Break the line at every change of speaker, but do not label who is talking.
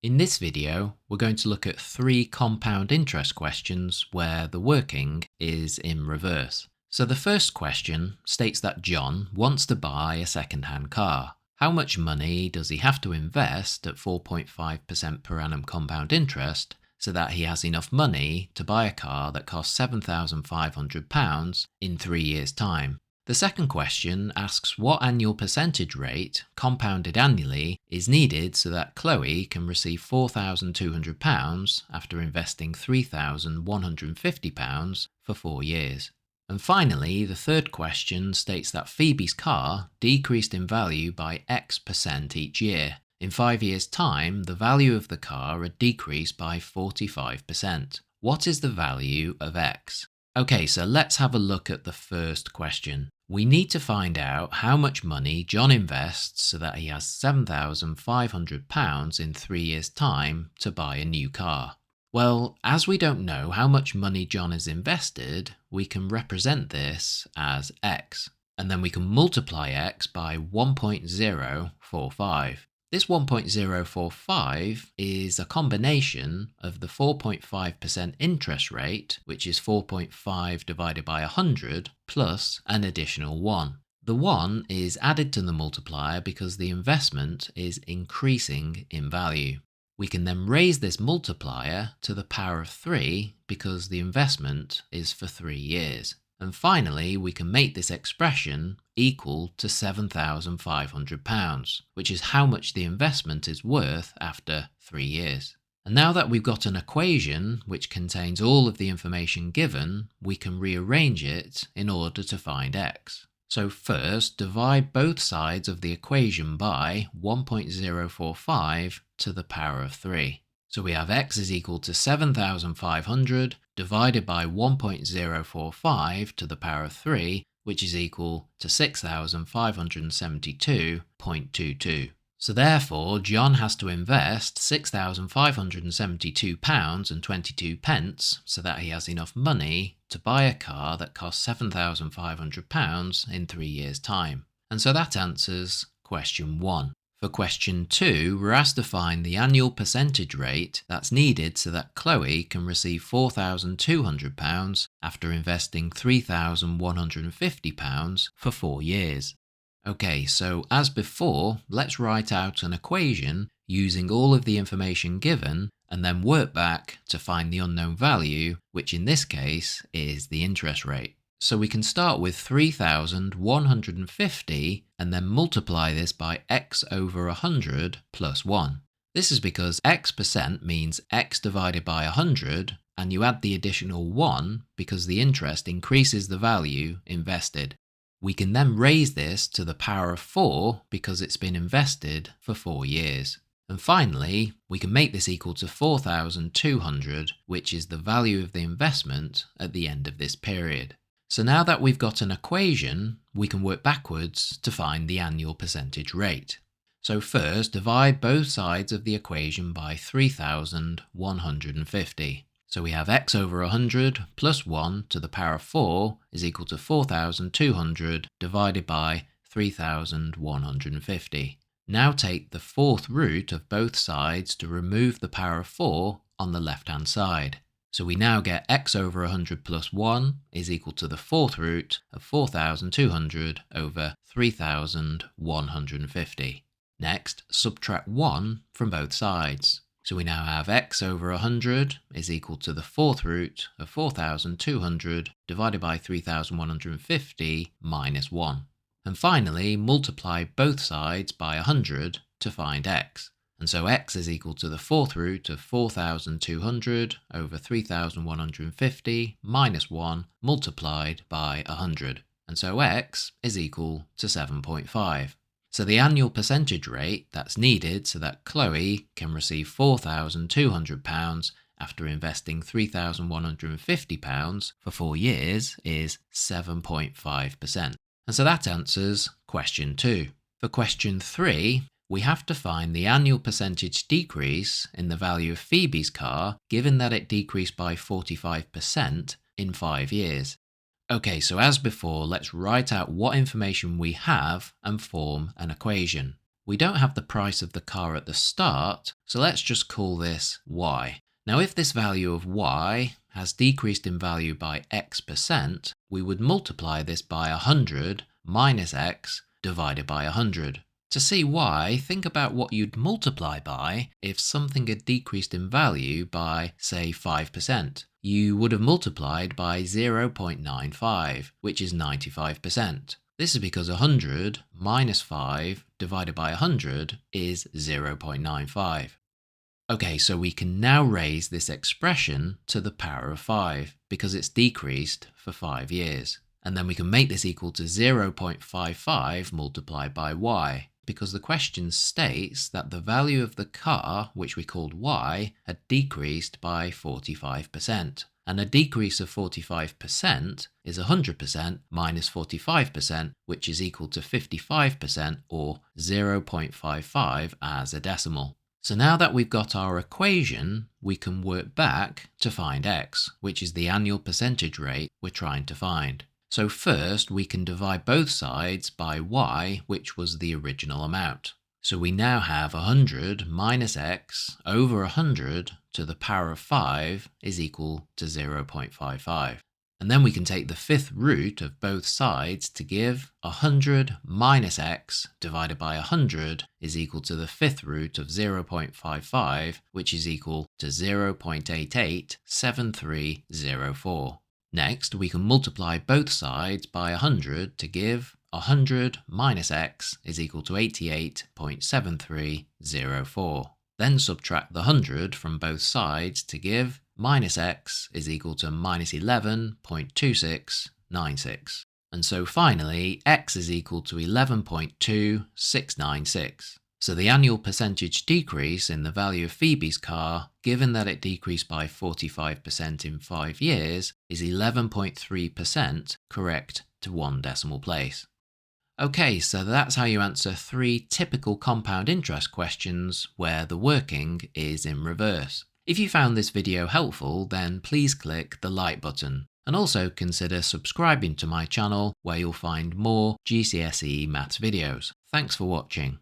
In this video, we're going to look at 3 compound interest questions where the working is in reverse. So the first question states that John wants to buy a second-hand car. How much money does he have to invest at 4.5% per annum compound interest so that he has enough money to buy a car that costs £7,500 in 3 years' time? The second question asks what annual percentage rate, compounded annually, is needed so that Chloe can receive £4,200 after investing £3,150 for 4 years. And finally, the third question states that Phoebe's car decreased in value by X% each year. In 5 years' time, the value of the car had decreased by 45%. What is the value of X? Okay, so let's have a look at the first question. We need to find out how much money John invests so that he has £7,500 in 3 years' time to buy a new car. Well, as we don't know how much money John has invested, we can represent this as X, and then we can multiply X by 1.045. This 1.045 is a combination of the 4.5% interest rate, which is 4.5 divided by 100, plus an additional 1. The 1 is added to the multiplier because the investment is increasing in value. We can then raise this multiplier to the power of 3 because the investment is for 3 years. And finally, we can make this expression equal to £7,500, which is how much the investment is worth after 3 years. And now that we've got an equation which contains all of the information given, we can rearrange it in order to find X. So first, divide both sides of the equation by 1.045 to the power of 3. So we have X is equal to 7,500 divided by 1.045 to the power of 3, which is equal to 6,572.22. So therefore, John has to invest £6,572.22 so that he has enough money to buy a car that costs £7,500 in 3 years' time. And so that answers question 1. For question 2, we're asked to find the annual percentage rate that's needed so that Chloe can receive £4,200 after investing £3,150 for 4 years. Okay, so as before, let's write out an equation using all of the information given and then work back to find the unknown value, which in this case is the interest rate. So we can start with 3,150 and then multiply this by x over 100 plus 1. This is because x% means x divided by 100, and you add the additional 1 because the interest increases the value invested. We can then raise this to the power of 4 because it's been invested for 4 years. And finally, we can make this equal to 4,200, which is the value of the investment at the end of this period. So now that we've got an equation, we can work backwards to find the annual percentage rate. So first, divide both sides of the equation by 3,150. So we have x over 100 plus 1 to the power of 4 is equal to 4,200 divided by 3,150. Now take the fourth root of both sides to remove the power of 4 on the left-hand side. So we now get x over 100 plus 1 is equal to the fourth root of 4,200 over 3,150. Next, subtract 1 from both sides. So we now have x over 100 is equal to the fourth root of 4,200 divided by 3,150 minus 1. And finally, multiply both sides by 100 to find x. And so x is equal to the fourth root of 4,200 over 3,150 minus 1 multiplied by 100. And so x is equal to 7.5. So the annual percentage rate that's needed so that Chloe can receive £4,200 after investing £3,150 for 4 years is 7.5%. And so that answers question 2. For question 3, we have to find the annual percentage decrease in the value of Phoebe's car, given that it decreased by 45% in 5 years. Okay, so as before, let's write out what information we have and form an equation. we don't have the price of the car at the start, so let's just call this y. Now, if this value of y has decreased in value by x%, we would multiply this by 100 minus x divided by 100. To see y, think about what you'd multiply by if something had decreased in value by, say, 5%. You would have multiplied by 0.95, which is 95%. This is because 100 minus 5 divided by 100 is 0.95. Okay, so we can now raise this expression to the power of 5 because it's decreased for 5 years. And then we can make this equal to 0.55 multiplied by y, because the question states that the value of the car, which we called y, had decreased by 45%. And a decrease of 45% is 100% minus 45%, which is equal to 55%, or 0.55 as a decimal. So now that we've got our equation, we can work back to find x, which is the annual percentage rate we're trying to find. So first, we can divide both sides by y, which was the original amount. So we now have 100 minus x over 100 to the power of 5 is equal to 0.55. And then we can take the fifth root of both sides to give 100 minus x divided by 100 is equal to the fifth root of 0.55, which is equal to 0.887304. Next, we can multiply both sides by 100 to give 100 minus x is equal to 88.7304. Then subtract the 100 from both sides to give minus x is equal to minus 11.2696. And so finally, x is equal to 11.2696. So the annual percentage decrease in the value of Phoebe's car, given that it decreased by 45% in 5 years, is 11.3%, correct to 1 decimal place. Okay, so that's how you answer 3 typical compound interest questions where the working is in reverse. If you found this video helpful, then please click the like button. And also consider subscribing to my channel where you'll find more GCSE maths videos. Thanks for watching.